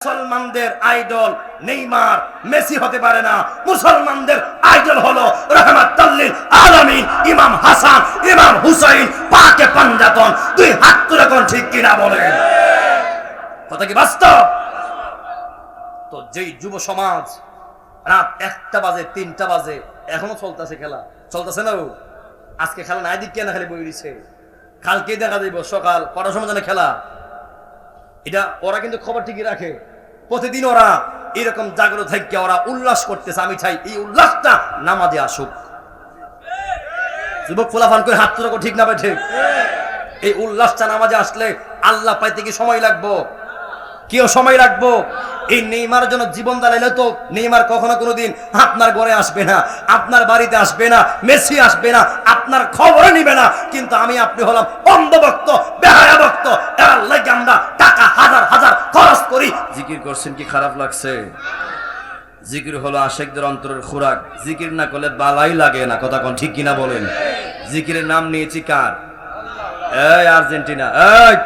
মুসলমানদের idol Neymar Messi হতে পারে না। মুসলমানদের আইডল হলো রাহমাতুল লিল আলামিন ইমাম হাসান ইমাম হুসাইন পাকে পাঞ্জাতন। দুই হাত তুলে কোন ঠিক কিনা বলেন? কথা কি বাস্তব? তো যেই যুব সমাজ রাত 1টা বাজে 3টা বাজে এখনো চলতেছে খেলা, চলতেছে না? আজকে খেলা নাই দিক কেন খালি বই দিছে, কালকে দেখা দিব সকাল কটার সময় জানে খেলা। এটা ওরা কিন্তু খবর ঠিকই রাখে, প্রতিদিন ওরা এরকম জাগ্রত থেকে ওরা উল্লাস করতেছে। আমি চাই এই উল্লাসটা নামাজে আসুক। যুবক ফুলাফান করে হাত তুলে ঠিক না ভাই? ঠিক। এই উল্লাসটা নামাজে আসলে আল্লাহ পাইতে কি সময় লাগবো? কেউ সময় রাখবো? এই নেইমার জন্য জীবন দাঁড়াইলে তো নেইমার কখনো কোনোদিন আপনার ঘরে আসবে না, আপনার বাড়িতে আসবে না, মেসি আসবে না, আপনার খবরে নিবে না। কিন্তু আমি আপনি হলাম অন্ধভক্ত, বেহায়া ভক্ত। এর লাগে আমরা টাকা হাজার হাজার খরচ করি। জিকির করছেন কি খারাপ লাগছে? জিকির হলো আশিকদের অন্তরের খোরাক। জিকির না করলে বালাই লাগে না। কথা কোন ঠিক কিনা বলেন? জিকিরের নাম নিয়েছি কার? এই আর্জেন্টিনা, এই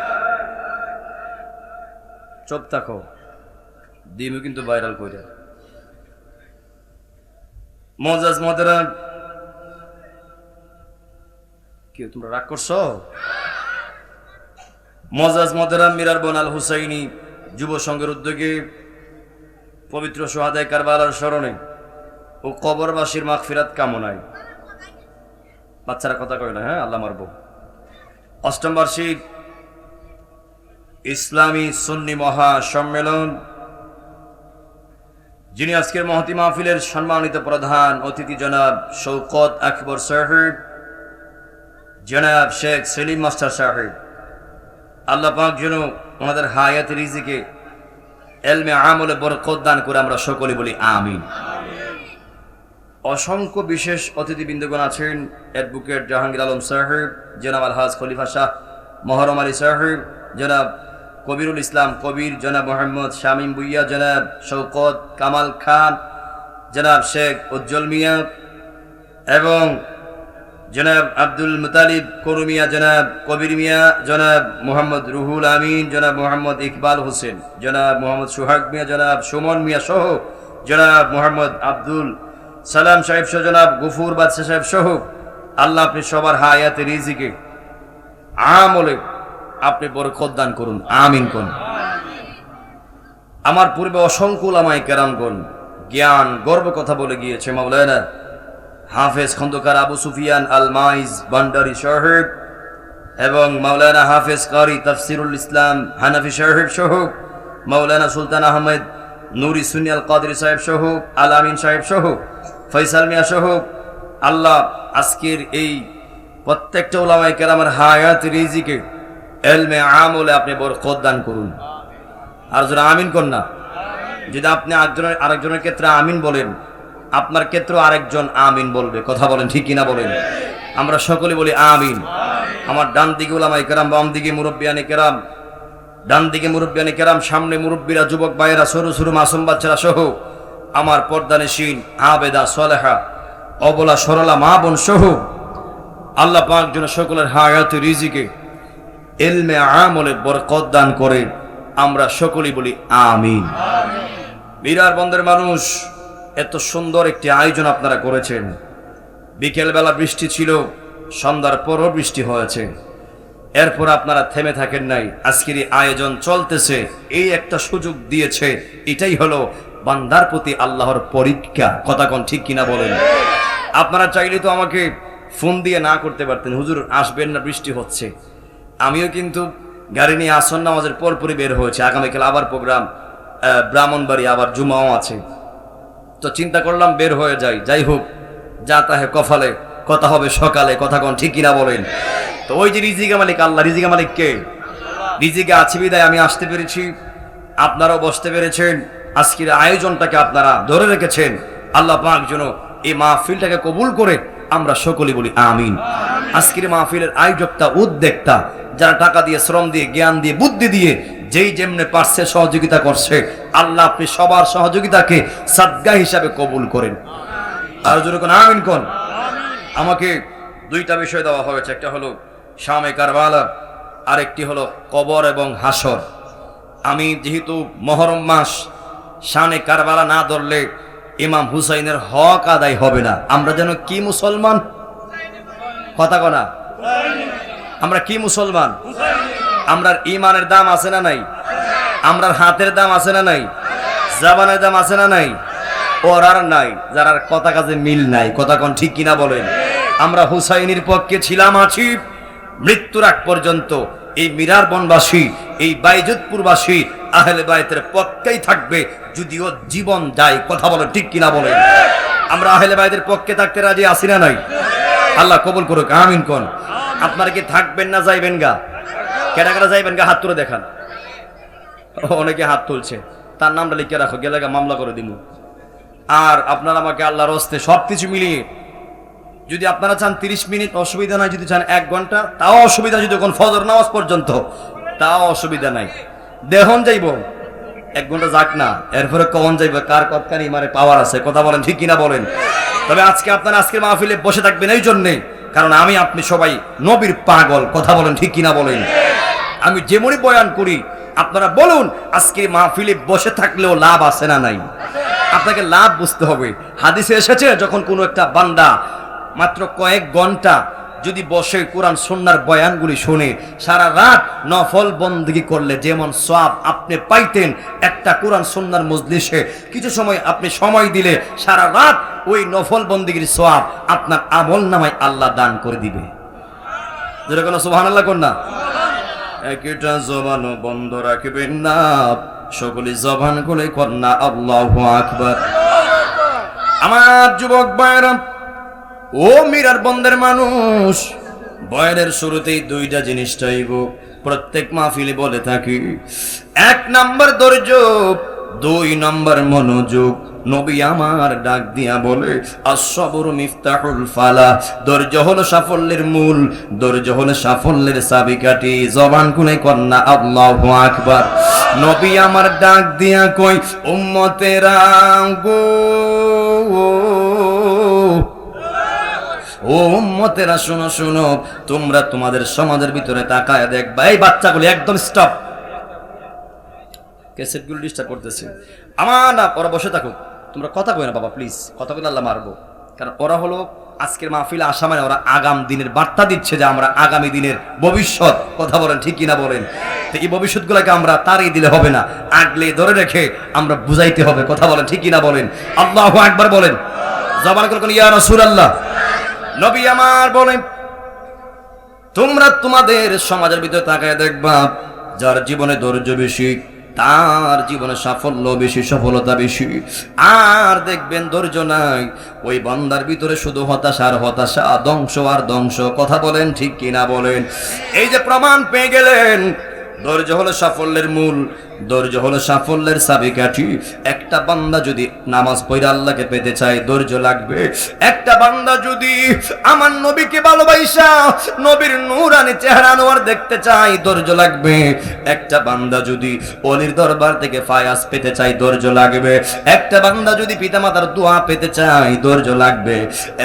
চুপ থাকো, দিমু কিন্তু ভাইরাল করে। মজাজ মদেরা কি তোমরা রাগ করছো? মজাজ মদেরা মিরার বোন আল হুসাইনি যুব সংঘের উদ্যোগে পবিত্র সোহাদায়ে কারবালার স্মরণে ও কবরবাসীর মাগফিরাত কামনায়, বাচ্চারা কথা কয় না, হ্যাঁ আল্লাহ মারবো, 8ম বার্ষিক ইসলামী সুন্নি মহা সম্মেলন, যিনি আজকের মহতি মাহফিলের সম্মানিত প্রধান অতিথি জনাব শওকত আকবর সাহেব, জনাব শেখ সেলিম মাস্টার সাহেব, আল্লাহ পাক যেন ওনাদের হায়াত রিজিকে এলমে আমলে বরকত দান করে আমরা সকলে বলি আমিন। অসংখ্য বিশেষ অতিথিবৃন্দগণ আছেন। অ্যাডভোকেট জাহাঙ্গীর আলম সাহেব, জনাব আলহাজ খলিফা শাহ মহরম আলী সাহেব, জনাব কবিরুল ইসলাম কবির, জনাব মোহাম্মদ শামীম বুইয়া, জনাব শওকত কামাল খান, জনাব শেখ উজ্জ্বল মিয়া এবং জনাব আব্দুল মুতালিব করু মিয়া, জনাব কবির মিয়া, জনাব মোহাম্মদ রুহুল আমিন, জনাব মোহাম্মদ ইকবাল হোসেন, জনাব মোহাম্মদ সোহাগ মিয়া, জনাব সুমন মিয়া সহ জনাব মোহাম্মদ আব্দুল সালাম সাহেব সহ জনাব গফুর বাদশা সাহেব সহ আল্লাহ আপনি সবার হায়াতে রিজিকে আমলে আপনি বরকত দান করুন, আমিন কোন। আমার পূর্বে অসংখ্য উলামায়ে কেরামগণ জ্ঞান গর্ব কথা বলে গিয়েছে। মাওলানা হাফেজ খন্দকার আবু সুফিয়ান আল মাইজ ভান্ডারী সাহেব এবং মাওলানা হাফেজ কারি তাফসিরুল ইসলাম হানাফি সাহেব সহ মাওলানা সুলতান আহমেদ নুরি সুন্নি আল কাদরি সাহেব সহ আল আমিন সাহেব সহ ফয়সাল মিয়া সহ আল্লাহ আজকের এই প্রত্যেকটা উলামায়ে কেরামের হায়াত রিজিকে এলমে আমলে আপনি বরকত দান করুন। আর যারা আমিন কর না, যদি আপনি আরেকজনের ক্ষেত্রে আমিন বলেন, আপনার ক্ষেত্রে আরেকজন আমিন বলবে। কথা বলেন ঠিক কিনা বলেন? আমরা সকলে বলি আমিন। আমার ডান দিকে উলামায়ে কেরাম, বাম দিকে মুরব্বিয়ানে কেরাম, ডান দিকে মুরব্বিয়ানে কেরাম, সামনে মুরব্বীরা, যুবক ভাইয়েরা, সরু সরু মাসুম বাচ্চারা সহ আমার পর্দানেশীন আবেদা সলেহা অবলা সরলা মা বোন সহ আল্লাহ পাক যেন সকলের হায়াত রিজিকে এলমে আমলে বরকত দান করে আমরা সকলেই বলি আমিন। মিরার বন্দরের মানুষ, এত সুন্দর একটি আয়োজন আপনারা করেছেন। বিকেলবেলা বৃষ্টি ছিল, সন্ধ্যার পরও বৃষ্টি হয়েছে, এরপর আপনারা থেমে থাকেন নাই। আজকের এই আয়োজন চলতেছে, এই একটা সুযোগ দিয়েছে। এটাই হলো বান্দার প্রতি আল্লাহর পরীক্ষা। কথা কোন ঠিক কিনা বলেন? আপনারা চাইলে তো আমাকে ফোন দিয়ে না করতে পারতেন, হুজুর আসবেন না, বৃষ্টি হচ্ছে। আমিও কিন্তু গাড়ি নিয়ে আসর নামাজের পরপরই বের হয়েছে। আগামীকাল আবার প্রোগ্রাম, ব্রাহ্মণবাড়ি, আবার জুমাও আছে। তো চিন্তা করলাম বের হয়ে যাই। যাই হোক, যা তাহে কপালে, কথা হবে সকালে। কথা কোন ঠিক কিনা বলেন? তো ওই যে রিজিকা মালিক আল্লাহ, রিজিকা মালিক কে? রিজিকে আছে বিদায় আমি আসতে পেরেছি, আপনারাও বসতে পেরেছেন। আজকের আয়োজনটাকে আপনারা ধরে রেখেছেন। আল্লাহ পাক যেন এই মাহফিলটাকে কবুল করে আমরা সকলে বলি আমিন। আজকের মাহফিলের আয়োজকটা, উদ্যোক্তা, যারা টাকা দিয়ে, শ্রম দিয়ে, জ্ঞান দিয়ে, বুদ্ধি দিয়ে যেই যেমনে পারছে সহযোগিতা করছে, আল্লাহ আপনি সবার সহযোগিতাকে সাদকা হিসাবে কবুল করেন। আর যেরকম আমিন কোন। আমাকে 2টা বিষয় দেওয়া হয়েছে, একটা হলো শামে কারবালা, আরেকটি হলো কবর এবং হাসর। আমি যেহেতু মহরম মাস, শানে কারবালা না ধরলে ইমাম হুসাইনের হক আদায় হবে না। আমরা যেন কি মুসলমান, কথা কনা, আমরা কি মুসলমান? আমরার ইমানের দাম আছে না নাই? আমরার হাতের দাম আছে না নাই? জবানের দাম আছে না নাই? ওর আর নাই, যারা কথা কাজে মিল নাই। কথা কোন ঠিক কিনা বলেন? আমরা হুসাইনের পক্ষে ছিলাম, আছি মৃত্যুর আগ পর্যন্ত। এই মিরার বনবাসী, এই বাইজুদপুরবাসী আহলে বাইতের পক্ষেই থাকবে, যদিও জীবন যায়। কথা বলেন ঠিক কিনা বলেন? আমরা আহলে বাইতের পক্ষে থাকতে রাজি আছি না নাই? আল্লাহ কবুল করুক, আমিন কোন। আপনারা কি থাকবেন না যাইবেন গা? কেডা কেডা যাইবেন গা? হাত তুলে দেখান। অনেকে হাত তুলছে, তার নামটা লিখে রাখো, গেলে মামলা করে দিব। আর আপনারা আমাকে আল্লাহর হস্তে সবকিছু মিলিয়ে, যদি আপনারা চান 30 মিনিট অসুবিধা নাই, যদি চান 1 ঘন্টা তাও অসুবিধা, যদি কোন ফজর নামাজ পর্যন্ত তাও অসুবিধা নাই। দেহন যাইব 1 ঘন্টা যাক না, এরপরে কখন যাইব কার কতখানি মানে পাওয়ার আছে। কথা বলেন ঠিক কিনা বলেন? তবে আজকে আপনারা আজকের মাহফিলে বসে থাকবেন এই জন্যে, কারণ আমি আপনি সবাই নবীর পাগল। কথা বলেন ঠিক কিনা বলেন? আমি যেমনই বয়ান করি আপনারা বলুন, আজকের মাহফিলে বসে থাকলেও লাভ আছে না নাই? আপনাকে লাভ বুঝতে হবে। হাদিসে এসেছে, যখন কোনো একটা বান্দা মাত্র কয়েক ঘন্টা যদি বসে কোরআন সুন্নাহর বয়ানগুলি শুনে, সারা রাত নফল বন্দেগী করলে যেমন সওয়াব আপনি পাইতেন একটা কোরআন সুন্নাহর মজলিসে কিছু সময় আপনি সময় দিলে, সারা রাত ওই নফল বন্দেগীর সওয়াব আপনার আমলনামায় আল্লাহ দান করে দিবে। যেরকম সুবহানাল্লাহ কোন না? একটা জবান বন্ধ রাখবেন না, সকলে জবান খুলে কন্যা আল্লাহু আকবার। আমার যুবক ভাইরা, ও মিরার বন্দের মানুষ, বয়ানের শুরুতেই 2টা জিনিস চাইব, প্রত্যেক মাহফিলে বলে থাকি। 1 নাম্বার ধৈর্য, 2 নাম্বার মনোযোগ। নবী আমার ডাক দিয়া বলে, আস-সাবরু মিফতাহুল ফালাহ, ধৈর্য হলো সাফল্যের মূল, ধৈর্য হলো সাফল্যের চাবিকাঠি। জবান খুলে কন্যা আল্লাহু আকবার। নবী আমার ডাক দিয়া কই, উম্মতেরা গো, ও উম্মতেরা শুনো শুনো, তোমরা তোমাদের সমাজের ভিতরে তাকায় দেখবা, এই বাচ্চাগুলো একদম স্টপ, ক্যাসেটগুলো ডিস্টার্ব করতেছে। আমার না, ওরা বসে থাকুক, তোমরা কথা কই না বাবা প্লিজ, কথা বলে আল্লাহ মারবো। কারণ ওরা হলো আজকের মাহফিলে আসা মানে ওরা আগাম দিনের বার্তা দিচ্ছে যে আমরা আগামী দিনের ভবিষ্যৎ। কথা বলেন ঠিক কিনা বলেন? তো এই ভবিষ্যৎগুলোকে আমরা তাড়িয়ে দিলে হবে না, আগলে ধরে রেখে আমরা বুঝাইতে হবে। কথা বলেন ঠিক কিনা বলেন? আল্লাহু আকবার বলেন। জবান করে ইয়া রাসূলুল্লাহ। নবী আমার বলেন, তোমরা তোমাদের সমাজের ভিতরে তাকায় দেখবা, যার জীবনে ধৈর্য বেশি তার জীবনে সাফল্য বেশি, সফলতা বেশি। আর দেখবেন ধৈর্য নাই, ওই বান্দার ভিতরে শুধু হতাশা আর হতাশা, ধ্বংস আর ধ্বংস। কথা বলেন ঠিক কিনা বলেন? এই যে প্রমাণ পেয়ে গেলেন, ধৈর্য হলো সাফল্যের মূল, ধৈর্য হলো সাফল্যের চাবিকাঠি। একটা বান্দা যদি নামাজ পড়ে আল্লাহকে পেতে চায়, ধৈর্য লাগবে। একটা বান্দা যদি আমার নবীকে ভালোবাসা নবীর নূরানি চেহারা আনোয়ার দেখতে চায়, ধৈর্য লাগবে। একটা বান্দা যদি ওলির দরবার থেকে ফায়াজ পেতে চায়, ধৈর্য লাগবে। একটা বান্দা যদি পিতামাতার দোয়া পেতে চায়, ধৈর্য লাগবে।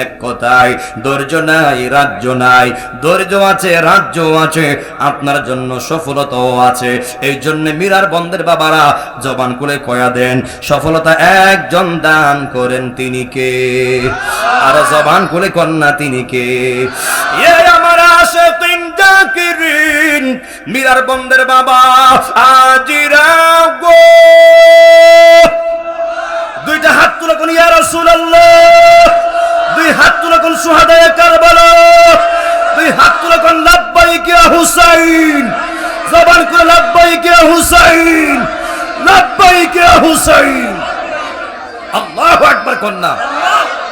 এক কথায়, ধৈর্য নাই রাজ্য নাই, ধৈর্য আছে রাজ্য আছে, আপনার জন্য সফলতাও আছে। এই জন্য মিরার বন্দের বাবারা জবান খুলে কয়া দেন, সফলতা একজন দান করেন, তিনি কে? আর জবান খুলে কন্যা তিনি কে? এ আমার আশিকিন জাকিরিন, মিরার বন্দের বাবা আজিরা গো, 2টা হাত তুলে কোন ইয়া রাসূলুল্লাহ, 2 হাত তুলে কোন সুহাদায়ে কারবালা, 2 হাত তুলে কোন লাব্বাইক ইয়া হুসাইন। জবান করে লাব্বাইক ইয়া হুসাইন, লাব্বাইক ইয়া হুসাইন। আল্লাহু আকবার কন্যা।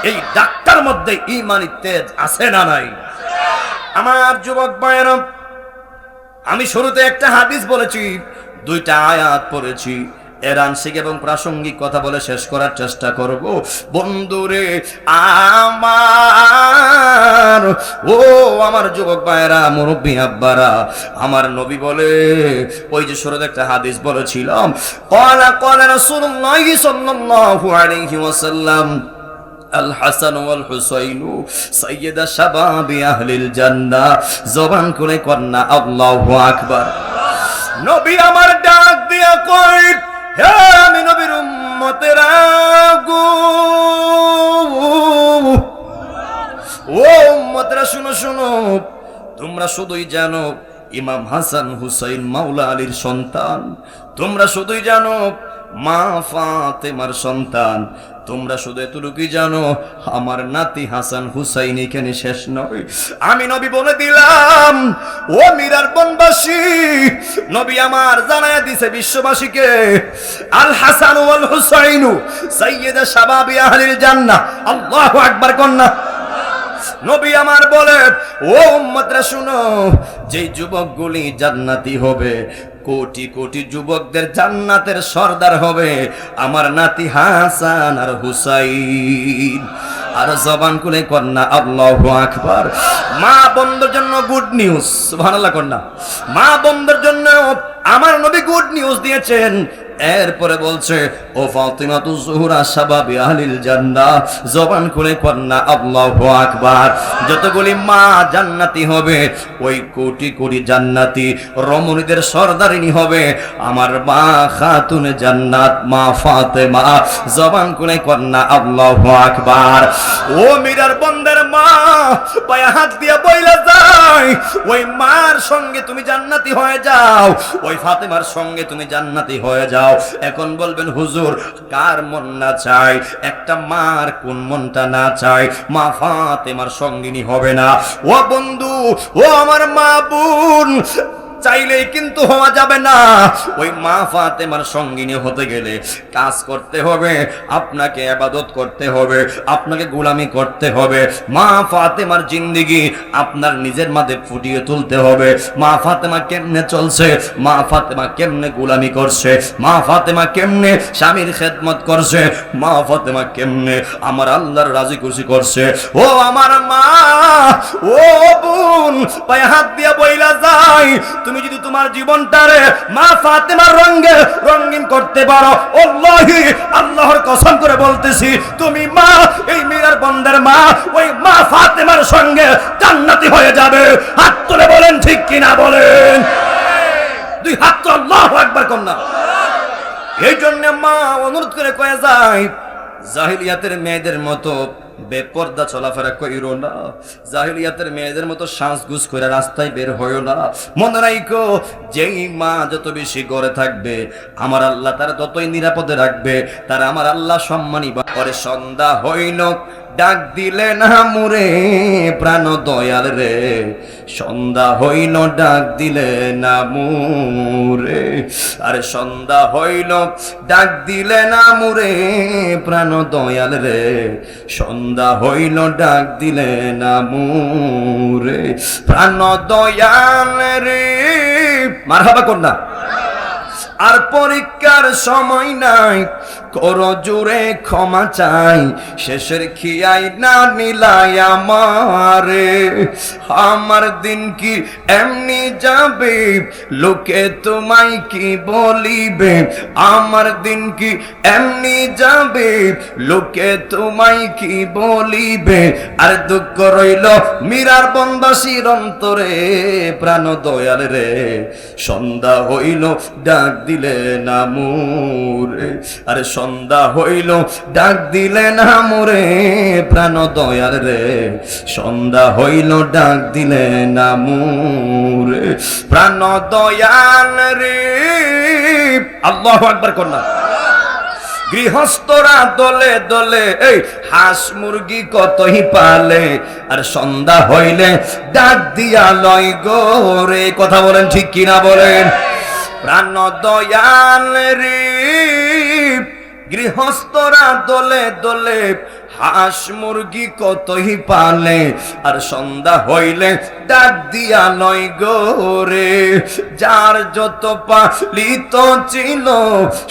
এই ডাক্তার মধ্যে ঈমানি তেজ আছে না নাই? আমার যুবক ভাইরা, আমি শুরুতে একটা হাদিস বলেছি, 2টা আয়াত পড়েছি, এর আংশিক এবং প্রাসঙ্গিক কথা বলে শেষ করার চেষ্টা করব। বন্ধুরে আমার, ও আমার যুবক ভাইরা, মুরব্বী আব্বারা, আমার নবী বলে, ওই যে শুরুতে একটা হাদিস বলেছিলাম, ক্বালা ক্বালা রাসূলুল্লাহ সাল্লাল্লাহু আলাইহি ওয়াসাল্লাম, আল হাসান ওয়াল হুসাইন সাইয়্যিদা শাবাবি আহলিল জান্নাহ। জবান খুলে কন্যা আল্লাহু আকবার। নবী আমার ডাক দিয়া কয়, হে আমি নবীর উম্মতেরা গো, ও উম্মতেরা শুনো শুনো, তোমরা শুধুই জানো ইমাম হাসান হুসাইন মাওলা আলীর সন্তান, তোমরা শুধুই জানো মা ফাতেমার সন্তান, তোমরা শুধু এতটুকুই জানো আমার নাতি হাসান হুসাইন এখানে শেষ নয়। আমি নবী বলে দিলাম, ও মিরার বনবাসী, নবী আমার জানায়া দিছে বিশ্ববাসীকে, আল হাসান ওয়াল হুসাইন সাইয়্যিদা শাবাবি আহলিল জান্নাহ। আল্লাহু আকবার কন্না। নবী আমার বলে, ও উম্মতরা শুনো, যে যুবকগুলি জান্নাতি হবে, কোটি কোটি যুবকদের জান্নাতের সর্দার হবে আমার নাতি হাসান আর হুসাইন। আর জবান খুলে কন্যা আল্লাহু আকবার। মা বন্ধুর জন্য গুড নিউজ, সুবহানাল্লাহ কন্যা। মা বন্ধুর জন্য আমার নবী গুড নিউজ দিয়েছেন। এরপরে বলছে, ও ফাতিমাতু জোহরা শাবাবি আহলিল জান্নাহ, জবান খুলে কন্যা আল্লাহু আকবার। যতগুলি মা জান্নাতি হবে, ওই কোটি কোটি জান্নাতি রমণীদের সর্দারিনী হবে আমার মা খাতুনে জান্নাত মা ফাতেমা। জবান খুলে কন্যা আল্লাহু আকবার। ও মিরার বন্দের মা, পায়ে হাত দিয়ে বইলা যায়, ওই মার সঙ্গে তুমি জান্নাতি হয়ে যাও, ওই ফাতেমার সঙ্গে তুমি জান্নাতি হয়ে যাও। এখন বলবেন হুজুর, কার মন না চায়? একটা মার কোন মনটা না চায় মা ফাতেমার সঙ্গিনী হবে না? ও বন্ধু, ও আমার মা বোন, চাইলেই কিন্তু হওয়া যাবে না। ওই মা ফাতেমার সঙ্গিনী হতে গেলে কাজ করতে হবে, আপনাকে ইবাদত করতে হবে, আপনাকে গোলামি করতে হবে। মা ফাতেমার জিন্দেগি আপনার নিজের মাঝে ফুটিয়ে তুলতে হবে। মা ফাতেমা কেমনে চলছে, মা ফাতেমা কেমনে গোলামি করছে, মা ফাতেমা কেমনে স্বামীর খেদমত করছে, মা ফাতেমা কেমনে আমার আল্লাহর রাজি খুশি করছে। ও আমার মা, ও বোন, পায়ে হাত দিয়া বইলা যায়, তুমি যদি তোমার জীবনটারে মা ফাতেমার রঙে রঙিন করতে পারো, আল্লাহি আল্লাহর কসম করে বলতেছি, তুমি মা, এই মিরার বন্দের মা, ওই মা ফাতেমার সঙ্গে জান্নাতি হয়ে যাবে। হাত তুলে বলেন ঠিক কিনা বলেন। দুই হাত তো আল্লাহু আকবার কন্যা। এই জন্য মা অনুরোধ করে কয়ে যায়, জাহিলিয়াতের মেয়েদের মতো বেপর্দা চলাফেরা কইরো না, জাহিলিয়াতের মেয়েদের মতো সাজগুজ করে রাস্তায় বের হইও না। মনে রাখো, যেই মা যত বেশি গড়ে থাকবে আমার আল্লাহ তার ততই নিরাপদে রাখবে, তার আমার আল্লাহ সম্মানী করে। সন্ধ্যা হইল ডাক দিলে না মুরে প্রাণ দয়াল রে, সন্ধ্যা হইল ডাক দিলে না মুরে, আরে সন্ধ্যা হইল ডাক দিলে না মুরে প্রাণ দয়াল রে, সন্ধ্যা হইল ডাক দিলে না মুরে প্রাণ দয়াল রে। মারহাবা কন্যা। আর পরীক্ষার সময় নাই, করো জুড়ে ক্ষমা চাই, শেষের খিয়াই না নিলাই আমারে, আমার দিন কি এমনি যাবে, লোকে তোমায় কি বলিবে, আমার দিন কি এমনি যাবে, লোকে তোমায় কি বলিবে। আর দুঃখ রইল মিরার বনবাসীর অন্তরে প্রাণ দয়াল রে, সন্ধ্যা হইল ডাক দিলে না মোরে, আরে সন্ধ্যা হইল ডাক দিলে না মোরে প্রাণ দয়াল রে, সন্ধ্যা হইল ডাক দিলে না মোরে প্রাণ দয়াল রে। আল্লাহু আকবার কন্যা। গৃহস্থরা দলে দলে এই হাঁস মুরগি কতই পালে, আর সন্ধ্যা হইলে ডাক দিয়া লয় গোরে। কথা বলেন ঠিক কিনা বলেন। প্রাণ দয়াল রে, গৃহস্থরা দলে দলে হাঁস মুরগি কতই পালে, আর সন্ধ্যা হইলে ডাক দিয়া লয় গোরে। যার যত পালিত ছিল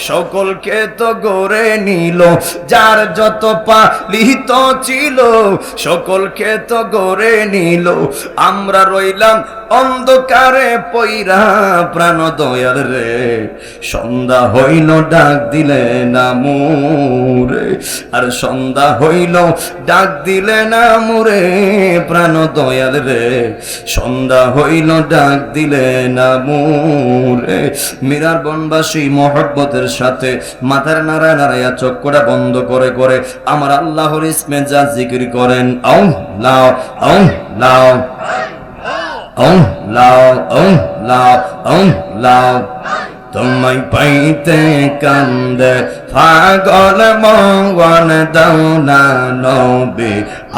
সকলকে তো গড়ে নিল, যার যত পালিত ছিল সকলকে তো গড়ে নিল, আমরা রইলাম অন্ধকারে পইরা প্রাণ দয়াল রে, সন্ধ্যা হইল ডাক দিলে না মোরে, আর সন্ধ্যা হইল হইল ডাক দিলে না মোরে প্রাণ দয়াল রে সন্ধ্যা হইল ডাক দিলে না মোরে মীরার বনবাসী মহব্বতের সাথে মাথার নাড়ায় নাড়াইয়া চক্ষুটা বন্ধ করে করে আমার আল্লাহর ইসমে যা জিকির করেন আল্লাহ আল্লাহ আল্লাহ আল্লাহ আল্লাহ তোমায় পাইতে কান্দে পাগল মন দাও না নবী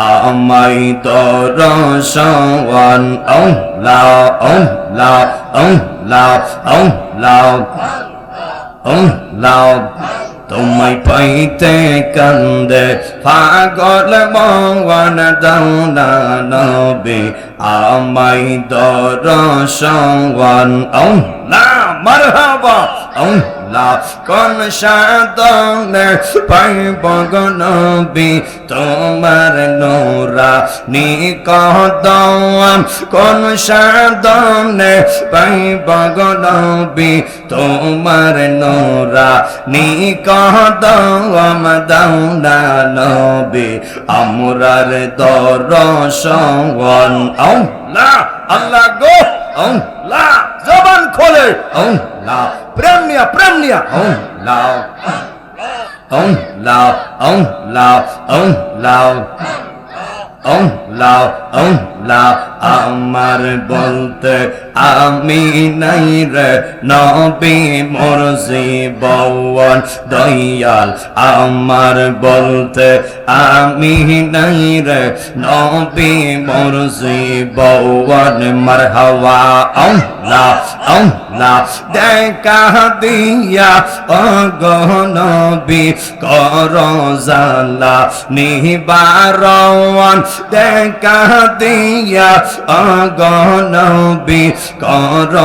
আমায় দরশন আল্লাহ আল্লাহ আল্লাহ আল্লাহ আল্লাহ তোমায় পাইতে কান্দে পাগল মন দাও না নবী আমায় দরশন আল্লাহ মারহাবা আল্লাহ কোন সাধনে পাইব গো নবী তোমার নূরা নিকদম কোন সাধনে পাইব গো নবী তোমার নূরা নিকদম দাও না নবী আমরার দরশন আল্লাহ আল্লাহ গো আল্লাহ জবান খোলে আল্লাহ প্রেম নিয়া আল্লাহ আল্লাহ আল্লাহ আল্লাহ আল্লাহ আল্লাহ আমার বলতে আমি নাই রে নবী মোর জীবন দয়াল আমার বলতে আমি নাই রে নবী মোর জীবন মারহাবা আল্লাহ আল্লাহ দেখা দিয়া ওগো নবী কর জালা নিবারণ দেখা দিয়া ওগো নবী কর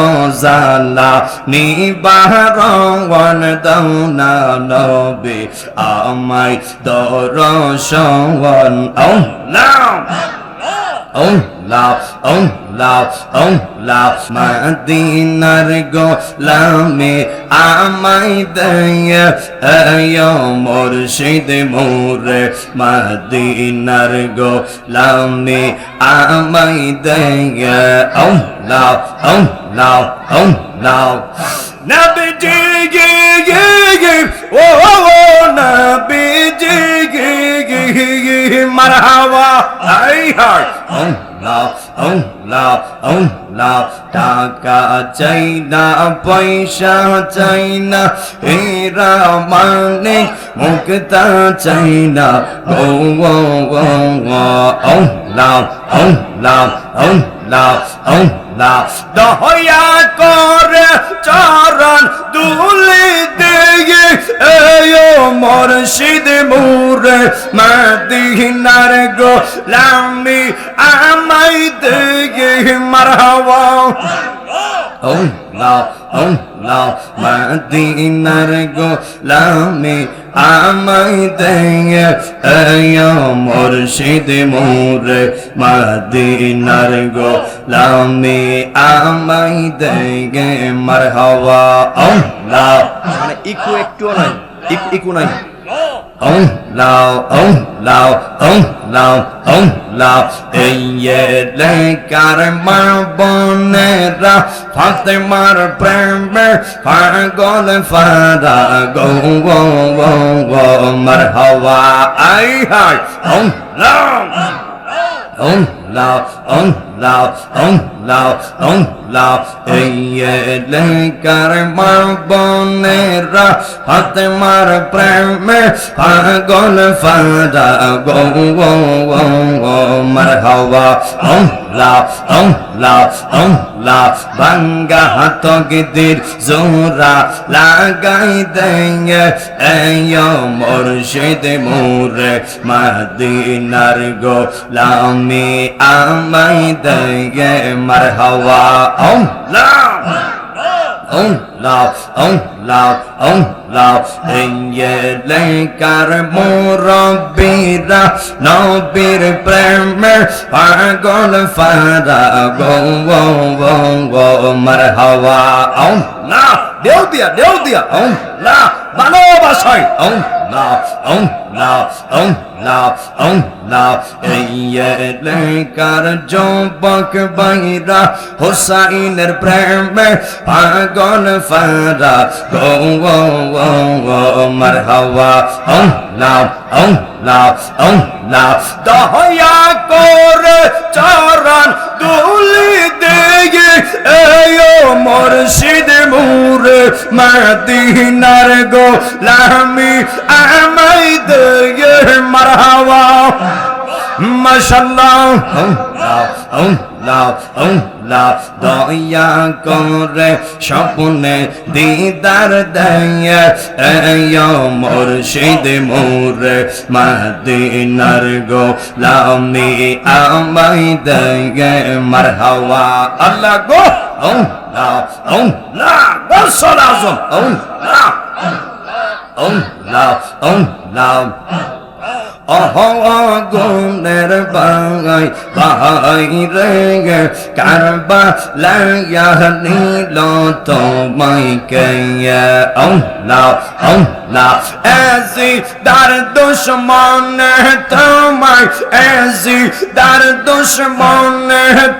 জালা নিবারণ দাও না নবী আমায় দরশন আল্লাহ আল্লাহ আল্লাহ আল্লাহ মদিনার গোলামে আমায় দয়া আয় মুর্শিদ মোরে মদিনার গোলামে আমায় দয়া আল্লাহ আল্লাহ আল্লাহ নবীজি ও নবীজি মারহাবা আই হায় আল্লাহ আল্লাহ আল্লাহ টাকা চাই না পয়সা চাই না হীরা মানে মুক্তা চাই না ও আল্লাহ আল্লাহ আল্লাহ আল্লাহ দয়া করে চরণ দুলি দিয়ে এয়ো মুর্শিদ মোরে মদিনার গোলামি আমায় দিয়ে মারহাবা আল্লাহ আল্লাহ মদিনার গোলামি আমায় দিয়ে এয়ো মুর্শিদ মোরে মদিনার গোলামি আমায় দিয়ে মারহাবা আল্লাহ মানে একটু নাই ইকু নাই আল্লাহ আল্লাহ আল্লাহ আল্লাহ এই এলাকার মা বোনেরা ফাতেমার প্রেমে পাগল ফারা গো মারহাবা আই হায় আল্লাহ আল্লাহ আল্লাহ আল্লাহ আল্লাহ এই এলাকার মা বোনেরা ফাতেমার প্রেমে পাগল ফারা গো মারহাবা আল্লাহ আল্লাহ আল্লাহ ভাঙ্গা হাত গিদির জোরা লাগাই দেঙ্গে এয়ো মুর্শিদ মোরে মদিনার গোলামি আমায় দেঙ্গে মারহাবা আল্লাহ আল্লাহ আল্লাহ আল্লাহ এই এলাকার মুরব্বিরা নবীর প্রেমে পাগল ফারা গো মারহাবা আল্লাহ দেও দিয়া আল্লাহ ভালোবাসায় আল্লাহ আল্লাহ আল্লাহ আল্লাহ এই এলাকার যুবক ভাইরা হুসাইনের প্রেমে পাগল ফারা গো মারহাবা আল্লাহ আল্লাহ আল্লাহ দয়া করে চরণ দুলি দেগে এয়ো মুর্শিদ মুরে মদিনার গোলামি আমায় দেগে মারহাবা মাশাআল্লাহ আল্লাহ আল্লাহ আল্লাহ দয়া করে স্বপ্নে দিদার দেয় এয়ো মুর্শিদ মুরে মদিনার গোলামি আমায় দেগে মারহাবা আল্লাহ গো আল্লাহ আল্লাহ গোসল আজম আল্লাহ আল্লাহ আল্লাহ গুণের বাঙাই বাহাই রে কারবালায় নীল তোমায় কে আল্লাহ আল্লাহ ऐसी दर दुश्मन তোমায় ऐसी दर दुश्मन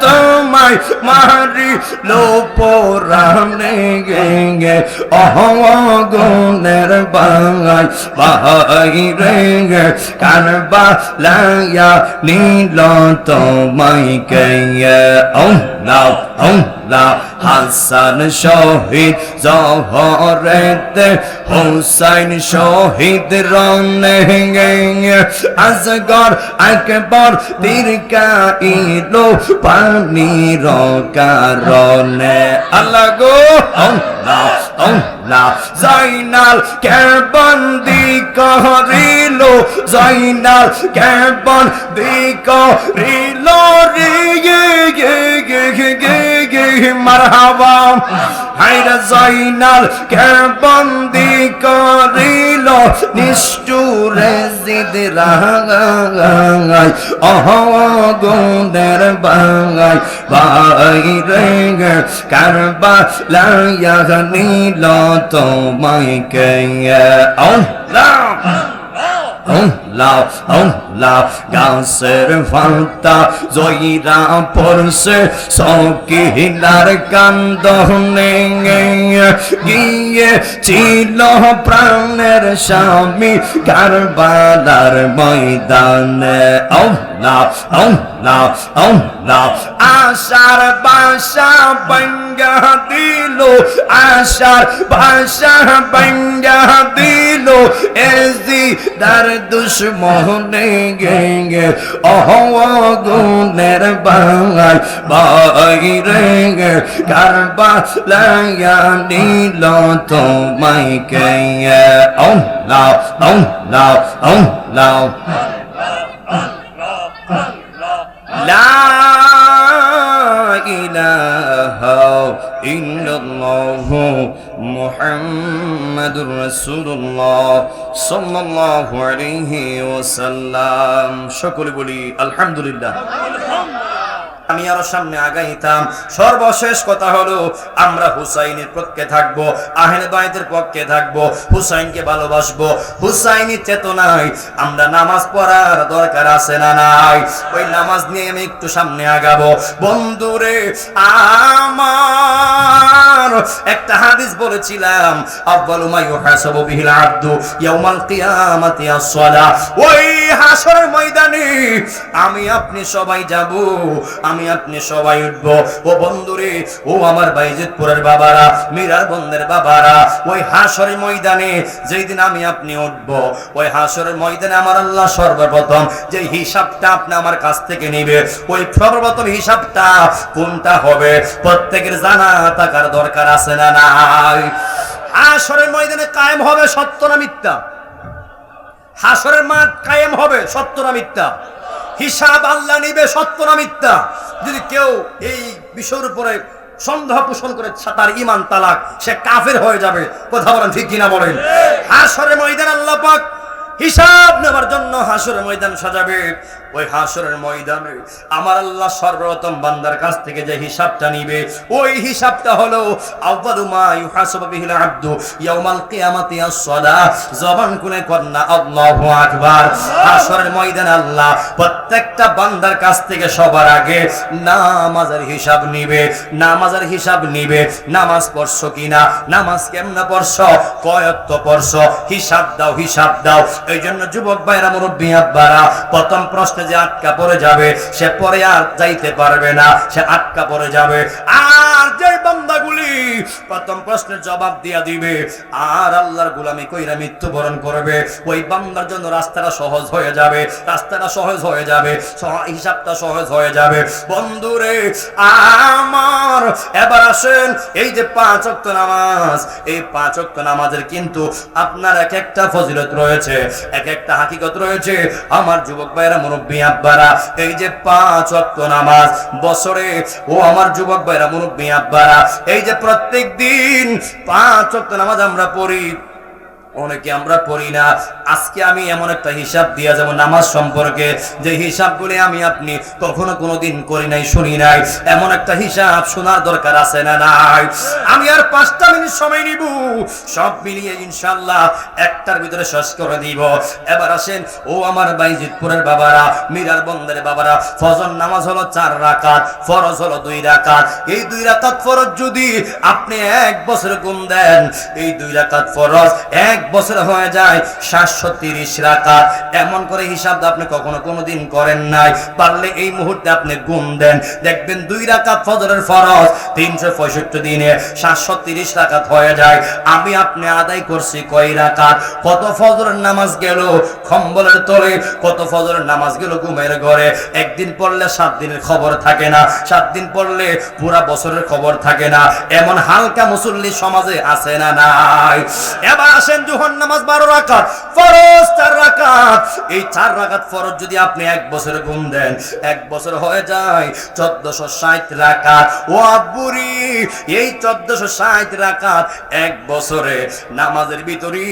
তোমায় মারি লো পোরানে গে গুণের বাঙাই বাহাই রে কারবালায় নীল তোমায় কে আল্লাহ আল্লাহ হাসান শহীদ জহরতে হুসাইন শহীদ রনে আসগর আকবর দীর্ঘায়ু পানির কারণে আল্লাহ গো আল্লাহ আল্লাহ জাইনাল কে বন্দি করিল জাইনাল কে বন্দি করিল রে গে মারহাবা হায়রা জাইনাল কে বন্দি করিল নিষ্ঠুরে জিদ রাগাই গুণের বাঙাই ভাই রে কারবালায় নীল তোমায় কে আল্লাহ আল্লাহ আল্লাহ গাছের ফান্তা জয়রা পড়ছে সকিলার কান্দনে গিয়ে ছিল প্রাণের স্বামী কারবালার ময়দানে আল্লাহ আল্লাহ আল্লাহ আশার বাসা বঙ্গা দিল আশার বাসা বঙ্গা দিল এজি দার দুশ্মনে গে গুণের বাঙাই ভাই রে কারবালায় নীল তোমায় কে আল্লাহ আল্লাহ আল্লাহ লা ইলাহা ইল্লাল্লাহু মুহাম্মাদুর রাসূলুল্লাহ সাল্লাল্লাহু আলাইহি ওয়াসাল্লাম। সকলে বলি আলহামদুলিল্লাহ। আমি আরো সামনে আগাইতাম। সর্বশেষ কথা হলো আমরা হুসাইনের পক্ষে থাকবো, আহলে বাইতের পক্ষে থাকবো, হুসাইনকে ভালোবাসবো। হুসাইনি চেতনায় আমরা নামাজ পড়ার দরকার আছে না নাই? ওই নামাজ নিয়ে আমি একটু সামনে আগাবো। বন্ধুরে আমার একটা হাদিস বলেছিলাম, আউয়ালু মা ইউহাসাবু বিহিল আবদু ইয়াউমাল কিয়ামাতি আস-সালাহ। ওই হাসরের ময়দানে আমি আপনি সবাই যাব, আমি আপনি সবাই উঠব। ও বন্ধুরে, ও আমার বাইজিদপুরের বাবারা, মীরার বন্ধের বাবারা, ওই হাসরের ময়দানে যেই দিন আমি আপনি উঠব, ওই হাসরের ময়দানে আমার আল্লাহ সর্বপ্রথম যে হিসাবটা আপনি আমার কাছ থেকে নেবে, ওই সর্বপ্রথম হিসাবটা কোনটা হবে প্রত্যেকের জানা থাকার দরকার আছে না নাই? হাসরের ময়দানে কায়েম হবে সত্য না মিথ্যা? হাসরের মাঠ কায়েম হবে সত্য না মিথ্যা? হিসাব আল্লাহ নিবে সত্য না মিথ্যা? যদি কেউ এই বিষয়ের উপরে সন্দেহ পোষণ করে তার ঈমান তালাক, সে কাফের হয়ে যাবে। কথা বলেন ঠিক কিনা বলেন? হাসরের ময়দানে আল্লাহ পাক হিসাব নেওয়ার জন্য হাসরের ময়দান সাজাবে। ওই হাসরের ময়দানে আমার আল্লাহ সর্বপ্রথম বান্দার কাছ থেকে যে হিসাবটা নিবে, ওই হিসাবটা হলো আউয়ালু মা ইউহাসাবু বিহিল আবদু ইয়াউমাল কিয়ামাতি আস-সালাহ। জবান খুলে কন্না আল্লাহু আকবার। হাসরের ময়দানে আল্লাহ প্রত্যেকটা বান্দার কাছ থেকে সবার আগে নামাজের হিসাব নিবে। নামাজের হিসাব নিবে, নামাজ পড়ছো কিনা, নামাজ কেমনে পড়ছো, কয় ওয়াক্ত পড়ছো, হিসাব দাও, হিসাব দাও। এই জন্য যুবক ভাইরা, মুরব্বী আব্বারা, প্রথম প্রশ্নে যে আটকা পড়ে যাবে সে পরে আর যাইতে পারবে না, সে আটকা পড়ে যাবে। আর যে বান্দাগুলি প্রথম প্রশ্নের জবাব দিয়া দিবে আর আল্লাহর গোলামি কইরা মৃত্যুবরণ করবে, ওই বান্দার জন্য রাস্তাটা সহজ হয়ে যাবে, রাস্তাটা সহজ হয়ে যাবে, হিসাবটা সহজ হয়ে যাবে। বন্ধুরে আমার, এবার আসেন, এই যে 5 ওয়াক্ত নামাজ, এই 5 ওয়াক্ত নামাজের কিন্তু আপনার এক একটা ফজিলত রয়েছে, এক একটা হাকিকত রয়েছে। আমার যুবক ভাইরা, মুরব্বী আব্বারা, এই যে 5 ওয়াক্ত নামাজ বছরে, ও আমার যুবক ভাইরা, মুরব্বী আব্বারা, এই যে প্রত্যেক দিন 5 ওয়াক্ত নামাজ আমরা পড়ি, অনেকে আমরা পড়ি না। আজকে আমি এমন একটা হিসাব দিয়া যাব নামাজ সম্পর্কে, যে হিসাবগুলি আমি আপনি কখনো কোনোদিন করি নাই, শুনি নাই। এমন একটা হিসাব শোনার দরকার আছে না নাই? আমি আর 5টা মিনিট সময় নিব, সব মিলিয়ে ইনশাআল্লাহ একটার ভিতরে শেষ করে দিব। এবার আসেন, ও আমার বাইজিতপুরের বাবারা, মিরার বন্দরের বাবারা, ফজর নামাজ হলো 4 রাকাত, ফরজ হলো 2 রাকাত। এই 2 রাকাত ফরজ যদি আপনি 1 বছর গুণ দেন, এই 2 রাকাত ফরজ 1 বছর হয়ে যায় 730 রাকাত। এমন করে হিসাব আপনি কখনো কোনোদিন করেন নাই, পারলে এই মুহূর্তে আপনি গুণ দেন, দেখবেন 2 রাকাত ফজরের ফরজ 365 দিনে 730 রাকাত হয়ে যায়। আমি আপনি আদায় করছি কয় রাকাত? কত ফজরের নামাজ গেল কম্বলের তলে, কত ফজরের নামাজ গেল ঘুমের ঘরে। একদিন পড়লে 7 দিনের খবর থাকে না, 7 দিন পড়লে পুরা বছরের খবর থাকে না। এমন হালকা মুসল্লি সমাজে আছে না নাই? এবার আসেন, জোহর নামাজ 12 রাকাত, ফরজ 4 রাকাত। এই 4 রাকাত ফরজ যদি আপনি 1 বছরে গুণ দেন, 1 বছর হয়ে যায় 1460 রাকাত। ও আব্বুরি, এই 1460 রাকাত 1 বছরে নামাজের ভিতরে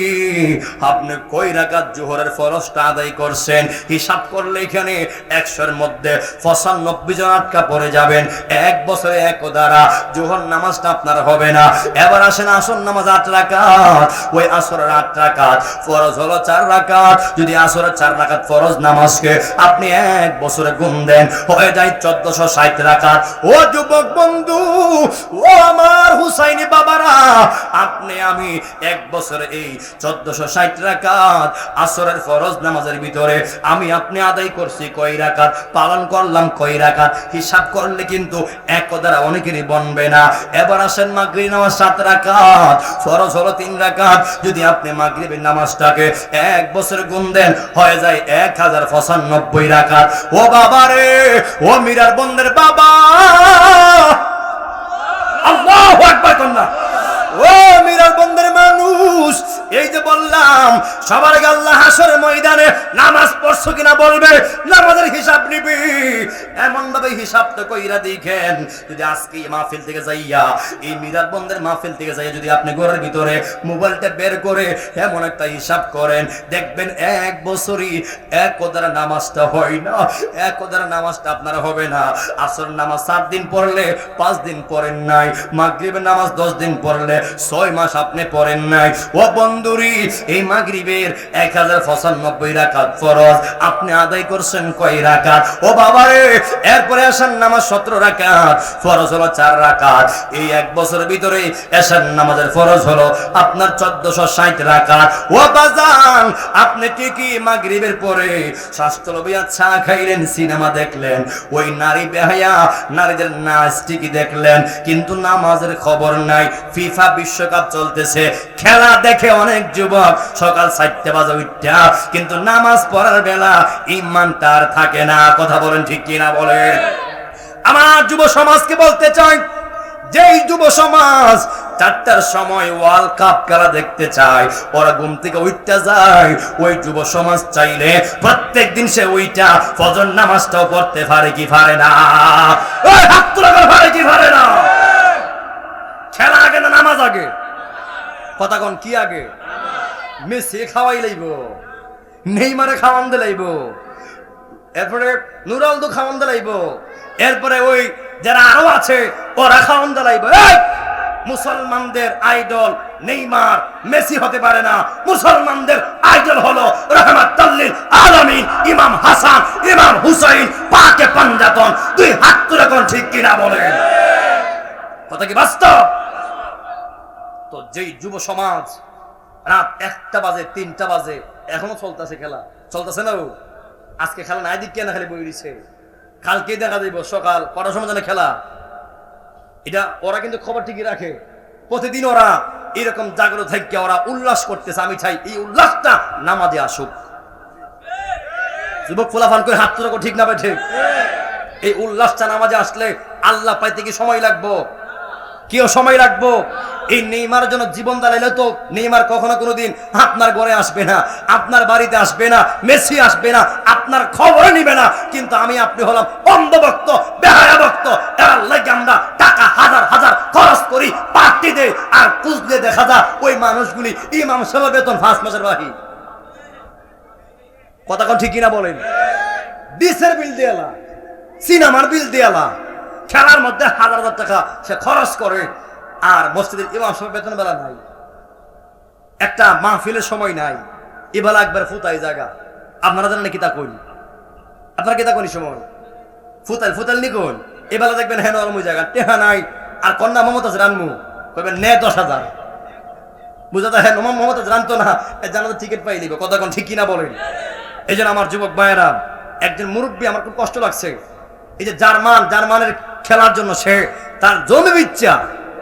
আপনি কয় রাকাত জোহরের ফরজটা আদায় করছেন? হিসাব করলে এখানে 100-এর মধ্যে 95 জন আটকা পড়ে যাবেন। 1 বছরে 1 দ্বারা জোহর নামাজটা আপনার হবে না। এবার আসেন, আসর নামাজ 8 রাকাত, ওই আসরের 8 রাকাত ফরজ হলো 4 রাকাত। যদি আসরের 4 রাকাত ফরজ নামাজকে আপনি 1 বছরে গুণ দেন, হয়ে যায় 1460 রাকাত। ও যুবক বন্ধু, ও আমার হুসাইনি বাবারা, আপনি আমি 1 বছরে এই 1460 রাকাত আসরের ফরজ নামাজের ভিতরে আমি আপনি আদায় করছি কয় রাকাত, পালন করলাম কয় রাকাত? হিসাব করলে কিন্তু 1 দ্বারা অনেকেরই বনবে না। এবার আসেন, মাগরিব নামাজ 7 রাকাত, ফরজ হলো 3 রাকাত। যদি আপনি মাগরিবের নামাজটাকে 1 বছর গুণ দেন, হয়ে যায় 1095 রাকাত। ও বাবা রে, ও মিরার বন্দের বাবা, আল্লাহু আকবার কন্যা, ও মিরার বন্দের মানুষ, এই যে বললাম সবার আগে আল্লাহ হাসরের ময়দানে নামাজ পড়ছো কিনা বলবে, নামাজের হিসাব নিবি। এমন ভাবে হিসাবটা কইরা দেখেন, যদি আজকে মাহফিল থেকে যাইয়া, এই মিরার বন্দের মাহফিল থেকে যাইয়া যদি আপনি ঘরের ভিতরে মোবাইলটা বের করে এমন একটা হিসাব করেন, দেখবেন 1 বছরই 1 দ্বারা নামাজটা হয় না, 1 দ্বারা নামাজটা আপনার হবে না। আসর নামাজ 7 দিন পড়লে 5 দিন পড়েন নাই, মাগরিবের নামাজ 10 দিন পড়লে 6 মাস আপনি পড়েন নাই। ও বন্ধুরি, এই মাগরিবের 1095 রাকাত ফরজ আপনি আদায় করছেন কয় রাকাত? ও বাবারে, এরপরে আসার নামাজ 17 রাকাত, ফরজ হলো 4 রাকাত। এই 1 বছরের ভিতরে এশার নামাজের ফরজ হলো আপনার 1460 রাকাত। ও বাজান, আপনি ঠিকই মাগরিবের পরে স্বাস্থ্য লবিয়া চা খাইলেন, সিনেমা দেখলেন, ওই নারী বেহায়া নারীদের নাচ ঠিকই দেখলেন, কিন্তু নামাজের খবর নাই। ফিফা বিশ্বকাপ চলতেছে, খেলা দেখে অনেক যুবক সকাল 4টা বাজে উঠা, কিন্তু নামাজ পড়ার বেলা ঈমানটা আর থাকে না। কথা বলেন ঠিক কিনা বলেন? আমার যুব সমাজকে বলতে চাই, যেই যুব সমাজ 4টার সময় ওয়ার্ল্ড কাপ খেলা দেখতে চায়, ওরা ঘুম থেকে উঠতে যায়, ওই যুব সমাজ চাইলে প্রত্যেক দিন সে ওইটা ফজর নামাজটাও পড়তে পারে কি পারে না? ওই হাত তুলে পারে কি পারে না? খেলা আগে না নামাজ আগে? কথা কোন কি আগে? মেসে খাওয়াই লাইব, নেইমারে খাওয়ান দিলাইব, এরপরে নুরালদো খাওয়ান দিলাইব, এরপরে ওই যারা আরো আছে ওরা খাওয়ান দিলাইব। মুসলমানদের আইডল নেইমার, মেসি হতে পারে না। মুসলমানদের আইডল হলো রাহমাতুল লিল আলামিন ইমাম হাসান, ইমাম হুসাইন, পাকে পাঞ্জাতন। দুই হাত তুলে কোন ঠিক কিনা বলেন? কথা কি বাস্তব? তো যেই যুব সমাজ রাত 1টা বাজে 3টা বাজে এখনো চলতেছে খেলা, চলতেছে না? আজকে খেলা নাই দিক কেন খালি বই দিছে, কালকে দেখা যাইব সকাল কটার সময় জানে খেলা। এটা ওরা কিন্তু খবর ঠিকই রাখে, প্রতিদিন ওরা এরকম জাগ্রত থেকে ওরা উল্লাস করতেছে। আমি চাই এই উল্লাসটা নামাজে আসুক। যুবক ফুলাফান করে হাত তোলা ঠিক না ভাই? ঠিক। এই উল্লাসটা নামাজে আসলে আল্লাহ পাইতে কি সময় লাগবো? কেউ সময় রাখবো? এই নেইমার জন্য জীবন দাঁড়াইলে তো নেইমার কখনো কোনোদিন আপনার ঘরে আসবে না, আপনার বাড়িতে আসবে না, মেসি আসবে না, আপনার খবর নিবে না। কিন্তু আমি আপনি হলাম অন্ধভক্ত, বেহায়া ভক্ত। এর লাগে আমরা টাকা হাজার হাজার খরচ করি, পার্টি দেই, আর খুঁজলে দেখা যায় ওই মানুষগুলি ইমাম সাহেবের বেতন 5 মাসের বাকি। কথা কোন ঠিক কিনা বলেন? ডিসের বিল দেয়ালা, সিনেমার বিল দেয়ালা, খেলার মধ্যে হাজার হাজার টাকা সে খরচ করে, আর মসজিদের ইমাম সাহেব বেতন বেলা নাই, একটা মাহফিলের সময় নাই, এবেলা একবার ফুতাই জায়গা। আপনারা জানেন কি তা কইল? আপনারা কি তা কোন সময় ফুতাল ফুতাল নিকোন এবেলা দেখবেন হেন অলমুই জায়গা টেহা নাই, আর কন্যা মমতাজ রানমু কইবেন নে 10,000। বুঝাতে হ্যাঁ মমতাজ রানতো না, জানাতে টিকিট পাই নিব। কথা কোন ঠিক কিনা বলেন? এই জন্য আমার যুবক ভাইয়েরা, একজন মুরব্বী আমার খুব কষ্ট লাগছে। এই যে জার্মানের খেলার জন্য সে তার জমি বিচ্ছা,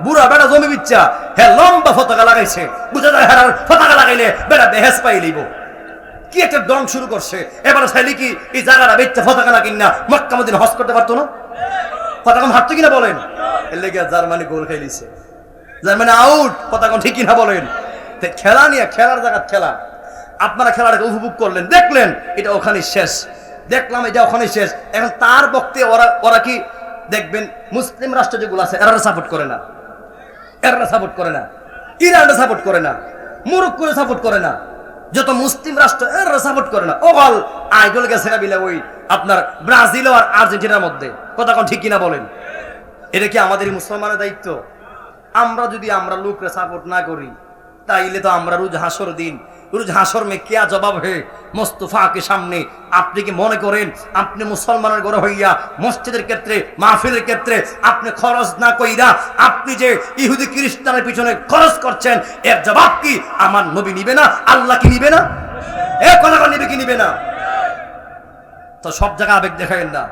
বুড়া বেড়া জমি বিচ্ছা, হ্যাঁ লম্বা পতাকা লাগাইছে। বুঝা যায় হ্যাঁ পতাকা লাগাইলে বেড়া বেহেস পাই লিব। কি একটা দং শুরু করছে। এবার চাইলে কি এই জায়গাটা বেচ্চা পতাকা না কিনা মক্কা মদিনা হজ করতে পারতো না? পতাকা হাঁটতো কিনা বলেন? এর লেগে জার্মানি গোল খাইলিছে, জার্মানি আউট। পতাকা ঠিক কিনা বলেন? খেলা নিয়ে, খেলার জায়গা খেলা, আপনারা খেলাটাকে উপভোগ করলেন, দেখলেন এটা ওখানে শেষ, দেখলাম এটা ওখানে শেষ। এখন তার বক্তে ওরা কি দেখবেন মুসলিম রাষ্ট্র যেগুলো আছে এরা সাপোর্ট করে না, এরা সাপোর্ট করে না, ইরানরা সাপোর্ট করে না, মরক্কোরে সাপোর্ট করে না, যত মুসলিম রাষ্ট্র এরা সাপোর্ট করে না। ওভাল আইডল গেছে না বিলে ওই আপনার ব্রাজিল আর আর্জেন্টিনার মধ্যে। কথা কোন ঠিক কিনা বলেন? এটা কি আমাদের মুসলমানের দায়িত্ব? আমরা লোকরে সাপোর্ট না করি তাইলে তো আমরা রোজ হাসর দিন, রোজ হাসর মে কিয়া জবাব হে মোস্তফাকে সামনে। আপনি কি মনে করেন আপনি মুসলমানের ঘরে হইয়া মসজিদের ক্ষেত্রে, মাহফিলের ক্ষেত্রে আপনি খরচ না কইরা আপনি যে ইহুদি খ্রিস্টানের পিছনে খরচ করছেন, এর জবাব কি আমার নবী নিবে না? আল্লাহ কি নিবে না? এ কথা নিবে কি নিবে না? তো সব জায়গায় আবেগ দেখাবেন না।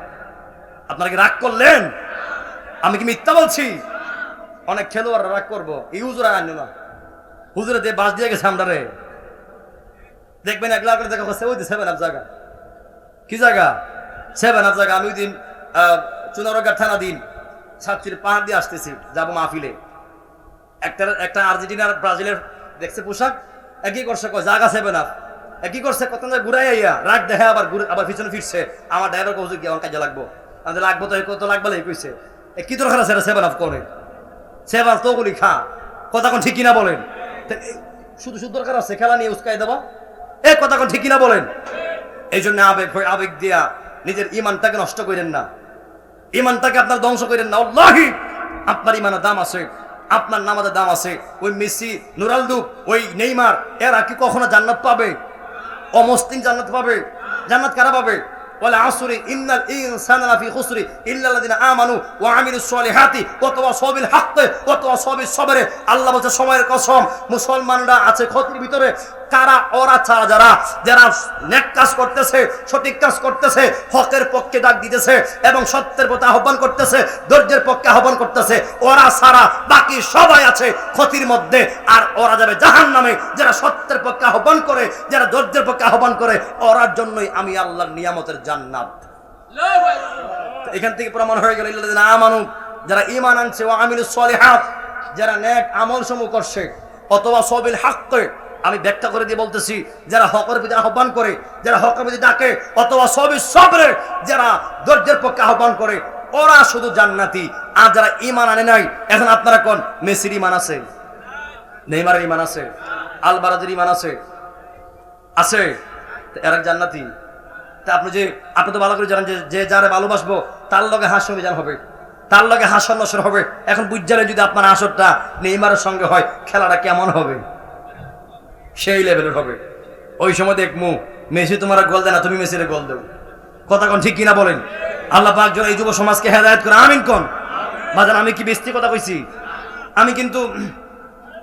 আপনারা কি রাগ করলেন? আমি কি মিথ্যা বলছি? অনেক খেলোয়াড়রা রাগ করবো, এই হুজুরা আনলো না, হুজুরে দিয়ে বাস দিয়ে গেছে আমরা রে। দেখবেন একলা করে দেখা হচ্ছে ওই 7 আপ জায়গা। কি জায়গা? 7 আপ জায়গা। আমি ওই দিন চুনারগাঁ থানা দিন সাতচুরি পাহাড় দিয়ে আসতেছি, যাবো মাহফিলে। একটা আর্জেন্টিনার ব্রাজিলের দেখছে পোশাক, একই করছে কয় জায়গা 7 আপ, একই করছে কত ঘুরাই আইয়া রাগ দেখে আবার পিছনে ফিরছে। আমার ড্রাইভার কৌশল কি আমার কাজে লাগবো, আমাদের লাগবো তো কত লাগবে কইছে। কি দরকার আছে 7 আপ করে? 7 আপ তো গুলি খা। কথা কোন ঠিক কিনা বলেন? শুধু দরকার আছে খেলা নিয়ে উস্কাই দেওয়া? এ কথা কোন ঠিক কিনা বলেন? এই জন্য আবেগ দিয়া নিজের ইমানটাকে নষ্ট করেন না, ইমানটাকে আপনার ধ্বংস করেন না। আল্লাহি আপনার ইমানের দাম আছে, আপনার নামাজের দাম আছে। ওই মেসি, রোনালদো, ওই নেইমার এরা কি কখনো জান্নাত পাবে? অমুসলিম জান্নাত পাবে? জান্নাত কারা পাবে? ওয়াল আসরি ইন্নাল ইনসানা লাফি খুসরি ইল্লা আল্লাযিনা আমানু ওয়া আমিলুস সলিহাতি ওয়া তাওয়াসাউ বিল হাক্কি ওয়া তাওয়াসাউ বিস সবরে। আল্লাহ বলছে সময়ের কসম, মুসলমানরা আছে ক্ষতির ভিতরে। কারা? ওরা ছাড়া যারা নেক কাজ করতেছে, সঠিক কাজ করতেছে, হকের পক্ষে ডাক দিতেছে এবং সত্যের পথে আহ্বান করতেছে, ধৈর্যের পক্ষে আহ্বান করতেছে, ওরা ছাড়া বাকি সবাই আছে ক্ষতির মধ্যে। আর ওরা যাবে জাহান্নামে। যারা সত্যের পক্ষে আহ্বান করে, যারা ধৈর্যের পক্ষে আহ্বান করে, ওরার জন্যই আমি আল্লাহর নিয়ামতের জান্নাত। এখান থেকে প্রমাণ হয়ে গেল ইল্লাযিনা আমানু, যারা ঈমান আনছে, ওয়া আমিলুস সলিহাত, যারা নেক আমল সমূহ করছে, অথবা সবিল হাক্কি, আমি ব্যাখ্যা করে দিয়ে বলতেছি, যারা হকের প্রতি আহ্বান করে, যারা হকের প্রতি ডাকে, অথবা সবিল সবরে, যারা ধৈর্যের পক্ষে আহ্বান করে, ওরা শুধু জান্নাতি। আর যারা ঈমান আনে নাই, এখন আপনারা কোন? মেসির ঈমান আছে, নেইমারের ঈমান আছে, আলবারাজের ঈমান আছে, আছে? এরা জান্নাতি। তা আপনি তো ভালো করে জানেন যে যারা ভালোবাসবো তার লগে হাস্য মিজান হবে, তার লগে হাসর নসর হবে। এখন বুঝালে যদি আপনার আসরটা নেইমারের সঙ্গে হয়, খেলাটা কেমন হবে? সেই লেভেলের হবে। ওই সময় দেখমু মেসি তোমার গোল দেয় না, তুমি মেসির গোল দেও। কথা কোন ঠিক কিনা বলেন? আল্লাহ পাক যেন এই যুব সমাজকে হেদায়েত করে, আমিন কোন। বাজান আমি কি বেস্তি কথা কইছি? আমি কিন্তু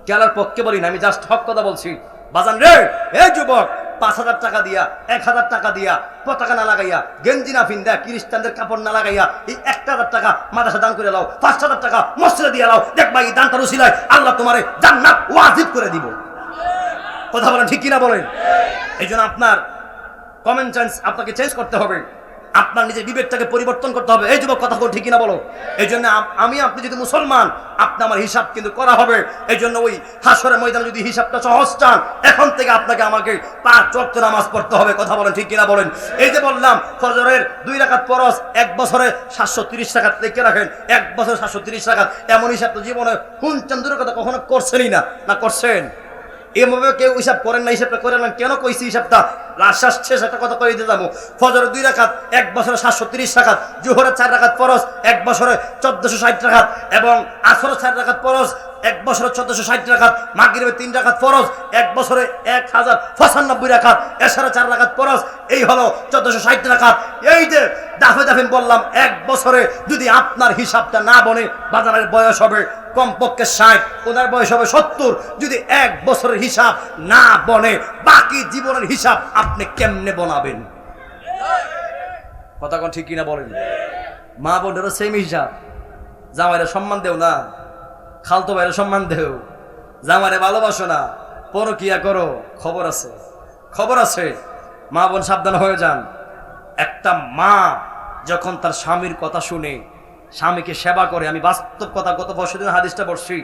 খেলার পক্ষে বলি না, আমি জাস্ট হক কথা বলছি। বাজান রে, এই যুবক 5,000 টাকা দিয়া 1,000 টাকা দিয়া পতাকা না লাগাইয়া, গেঞ্জি না ফিন্দা, খ্রিস্টানদের কাপড় না লাগাইয়া এই 1,000 টাকা মাদ্রাসা দান করে লাও, 5,000 টাকা মসজিদে দিয়ে লাও, দেখবা এই দানটার উসিলায় আল্লাহ তোমারে জান্নাত ওয়াজিব করে দিব। কথা বলেন ঠিক কিনা বলেন? এই জন্য আপনার কমন সেন্স আপনাকে চেঞ্জ করতে হবে, আপনার নিজের বিবেকটাকে পরিবর্তন করতে হবে। এই যুবক কথা ঠিক কিনা বলো? এই জন্য আপনি যদি মুসলমান, আপনি আমার হিসাব কিন্তু করা হবে। এই জন্য ওই হাসরের ময়দানে যদি হিসাবটা সহজ চান, এখন থেকে আপনাকে আমাকে 5 ওয়াক্ত নামাজ পড়তে হবে। কথা বলেন ঠিক কিনা বলেন? এই যে বললাম ফজরের 2 রাকাত ফরজ, 1 বছরে 730 রাকাত লিখে রাখেন, 1 বছরে 730 রাকাত। এমন হিসাব তো জীবনে কোন চন্দ্রের কথা কখনো করছেনই না করছেন? এভাবে কেউ হিসাব করেন না, হিসাবটা করেন না। কেন কইছি হিসাবটা? লাশ শেষ একটা কথা কই দিয়ে যাবো। ফজরের 2 রাকাত 1 বছরে 730 রাকাত, জোহরের 4 রাকাত ফরজ 1 বছরে 1460 রাকাত, এবং আসরের 4 রাকাত ফরজ 1 বছরে 1460 রাকাত, মাগরিবের 3 রাকাত ফরজ 1 বছরে 1095 রাকাত, এশারে 4 রাকাত ফরজ, এই হলো 1460 রাকাত। এই যে দাফে দাফে বললাম, 1 বছরে যদি আপনার হিসাবটা না বনে, বাজারের বয়স হবে কমপক্ষে 60, ওনার বয়স হবে 70। যদি 1 বছরের হিসাব না বনে, বাকি জীবনের হিসাব আপনি কেমনে বনাবেন? কথা কোন ঠিক কিনা বলেন? মা বোনেরও সেম হিসাব। জামাইরে সম্মান দেও না, খালতো ভাইরে সম্মান দেও, জামাইরে ভালোবাসো না, পরকিয়া করো, খবর আছে। মা বোন সাবধান হয়ে যান। একটা মা যখন তার স্বামীর কথা শুনে, স্বামীকে সেবা করে, আমি বাস্তব কথা গত বছরদিন হাদিসটা পড়ছি,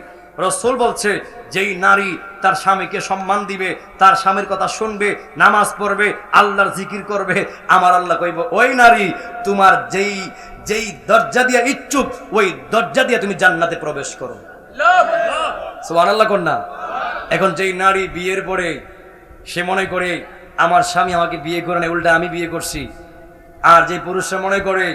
রাসূল বলছে যেই নারী তার স্বামীকে সম্মান দিবে, তার স্বামীর কথা শুনবে, নামাজ পড়বে, আল্লাহর জিকির করবে, আমার আল্লাহ কইব ওই নারী তোমার যেই দরজা দিয়ে ইচ্ছুক, ওই দরজা দিয়ে তুমি জান্নাতে প্রবেশ করো। সুবহানাল্লাহ কন্যা। এখন যেই নারী বিয়ের পরে সে মনে করে আমার স্বামী আমাকে বিয়ে করে নেয়, উল্টা আমি বিয়ে করছি, আর যে পুরুষরা মনে করে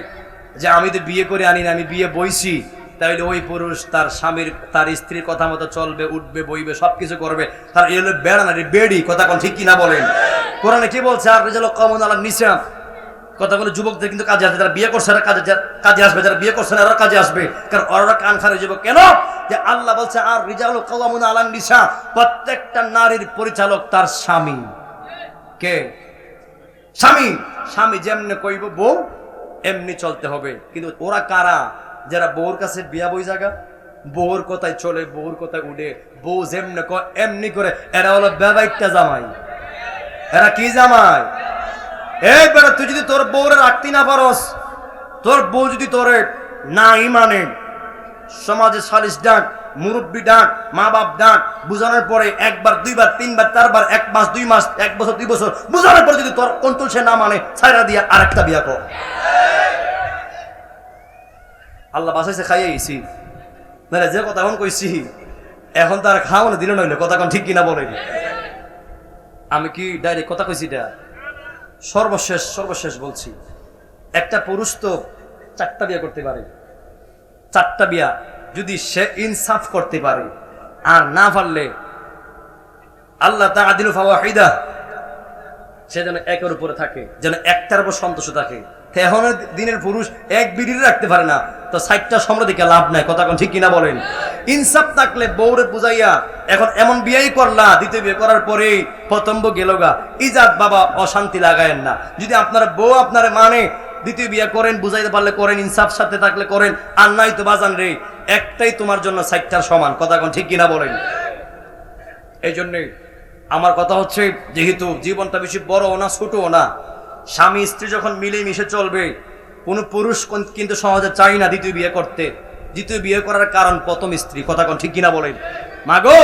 যে আমি তো বিয়ে করে আনি না, আমি বিয়ে বইছি, তাইলে ওই পুরুষ তার স্বামীর তার স্ত্রীর কথা মতো চলবে, উঠবে, বইবে, সবকিছু করবে। তার এলো বেড়া না বেড়ি। কথা কোন ঠিক কিনা বলেন? কোরআনে কি বলছে? আর রিজালু কাওমুন আলা নিসা। কথাগুলো যুবকদের কিন্তু কাজে আসবে, যারা বিয়ে করছে তারা কাজে আসবে, যারা বিয়ে করছে না ওরা কাজে আসবে, কারণ ওরা কান খারে যুবক। কেন? যে আল্লাহ বলছে আর রিজালু কাওমুন আলা নিসা, প্রত্যেকটা নারীর পরিচালক তার স্বামী। কে? স্বামী যেমনি কইব বউ এমনি চলতে হবে। কিন্তু ওরা কারা? যারা বউর কাছে বিয়া বই জায়গা, বউর কথায় চলে, বউর কথায় উঠে, বউ যেমনি এমনি করে, এরা হলো বেবাইটটা জামাই। এরা কি জামাই? এই বেড়া, তুই যদি তোর বউরে রাখতে না পারস, তোর বউ যদি তোরে না মানে, সমাজে সালিশ ডাক, মুরব্বী ডাক, মা বাপ ডাক, বুঝানোর পরে 1 বার 2 বার 3 বার 4 বার, 1 মাস 2 মাস 1 বছর 2 বছর বুঝানোর পরে যদি তোর কন্ট্রোল সে না মানে, ছাইরা দিয়া আরেকটা বিয়া কর। আল্লাহ বাসাইছে খাইয়ে গেছি না, যে কথা এখন কইছি এখন তার খাওয়ানো দিল নইলে। কথা কোন ঠিক কিনা বলেন? আমি কি ডাইরেক্ট কথা কইছি? এটা সর্বশেষ বলছি। একটা পুরুষ তো 4টা বিয়া করতে পারে, 4টা বিয়া যদি সে ইনসাফ করতে পারে, আর না পারলে আল্লাহ তাআদিলু ফাওয়াহিদা, সে যেন একের উপরে থাকে, যেন একটার উপর সন্তুষ্ট থাকে। এখন দিনের পুরুষ 1 বিড়ি রাখতে পারে না, তো 60টা সমৃদ্ধিকে লাভ নাই। কথা কোন ঠিক কিনা বলেন? ইনসাফ থাকলে বউরে বুঝাইয়া, এখন এমন বিয়াই করলা, দ্বিতীয় বিয়ে করার পরেই প্রথম বউ গেলগা, ইজাত বাবা অশান্তি লাগায়েন না। যদি আপনার বউ আপনারে মানে, দ্বিতীয় বিয়ে করেন, বুঝাইতে পারলে করেন, ইনসাফ সাথে থাকলে করেন, আর নাই তো বাজান রে, একটাই তোমার জন্য 60টার সমান। কথা কোন ঠিক কিনা বলেন? এই জন্যে আমার কথা হচ্ছে, যেহেতু জীবনটা বেশি বড়ও না ছোটও না, স্বামী স্ত্রী যখন মিলে মিশে চলবে, কোন পুরুষ কিন্তু সহজে চাই না দ্বিতীয় বিয়ে করতে। দ্বিতীয় বিয়ে করার কারণ প্রথম স্ত্রী। কথা কোন ঠিক কিনা বলেন? মাগো,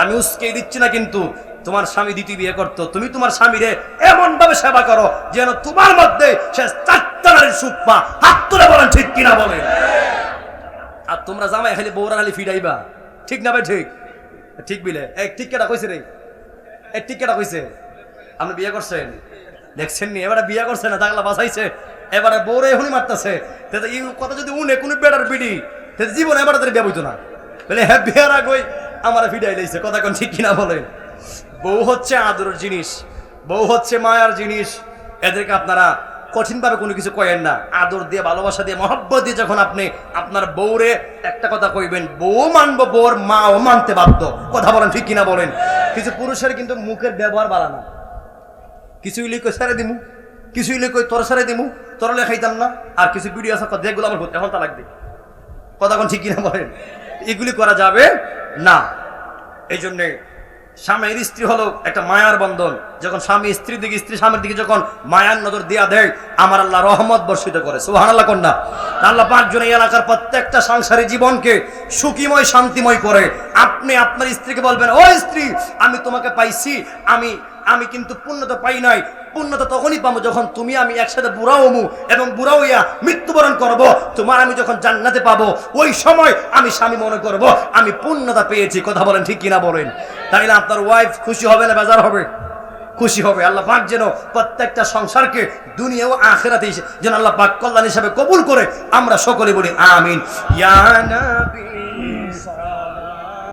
আমি উস্কে দিচ্ছি না, কিন্তু তোমার স্বামী দ্বিতীয় বিয়ে করতো, তুমি তোমার স্বামীরে এমন ভাবে সেবা করো যেন তোমার মধ্যে সে 4টা নারীর সুখ পা। হাত তুলে বলেন ঠিক কিনা বলেন? আর তোমরা জামাই খালি বউরা খালি ফিরাইবা, ঠিক না ভাই? ঠিক বিলে ঠিক কেটা কইছে রে? ঠিক কেটা কইছে? আপনি বিয়ে করছেন? দেখছেন নি এবারে বিয়া করছে না তাগলা বাঁচাইছে, এবারে বউরে এখনই মারতেছে। এই কথা যদি উনে কোনো বেড়ার বিড়ি জীবন এবারে তার বিয়া বইতো না, বলে হ্যাঁ বিয়ার আগই আমার ভিডাই লাইছে। কথা কোন ঠিক কিনা বলেন? বউ হচ্ছে আদরের জিনিস, বউ হচ্ছে মায়ার জিনিস। এদেরকে আপনারা কঠিনভাবে কোনো কিছু কয়েন না, আদর দিয়ে ভালোবাসা দিয়ে মহব্বত দিয়ে যখন আপনি আপনার বউরে একটা কথা কইবেন, বউ মানবো, বউর মাও মানতে বাধ্য। কথা বলেন ঠিক কিনা বলেন? কিছু পুরুষের কিন্তু মুখের ব্যবহার ভালো না, কিছুই লিখে সারে দিমু, কিছুই লিখে তোর সারে দিমু, তোর লেখাইতাম না। আর কিছু ভিডিও আছে যেগুলো আমার এখন তা লাগবে। কথা কোন ঠিক কিনা বলেন? এগুলি করা যাবে না। এই জন্যে স্বামীর স্ত্রী হলো একটা মায়ার বন্ধন। যখন স্বামী স্ত্রীর দিকে, স্ত্রী স্বামীর দিকে যখন মায়ার নজর দিয়া দেয়, আমার আল্লাহ রহমত বর্ষিত করে। সুবহানাল্লাহ কন্যা। আল্লাহ পাক যেন এই এলাকার প্রত্যেকটা সংসারী জীবনকে সুখীময় শান্তিময় করে। আপনি আপনার স্ত্রীকে বলবেন, ও স্ত্রী আমি তোমাকে পাইছি, আমি কিন্তু পূর্ণতা পাই নাই। পূর্ণতা তখনই পাবো যখন তুমি আমি একসাথে বুড়া হমু এবং বুড়া হইয়া মৃত্যুবরণ করব। তোমার আমি যখন জান্নাতে পাবো, ওই সময় আমি স্বামী মনে করব আমি পূর্ণতা পেয়েছি। কথা বলেন ঠিক কিনা বলেন? তাইলে আপনার ওয়াইফ খুশি হবে না বেজার হবে? খুশি হবে। আল্লাহ পাক যেন প্রত্যেকটা সংসারকে দুনিয়া ও আখিরাতে যেন আল্লাহ পাক কল্যাণ হিসাবে কবুল করে। আমরা সকলে বলি আমিন। ইয়া নবী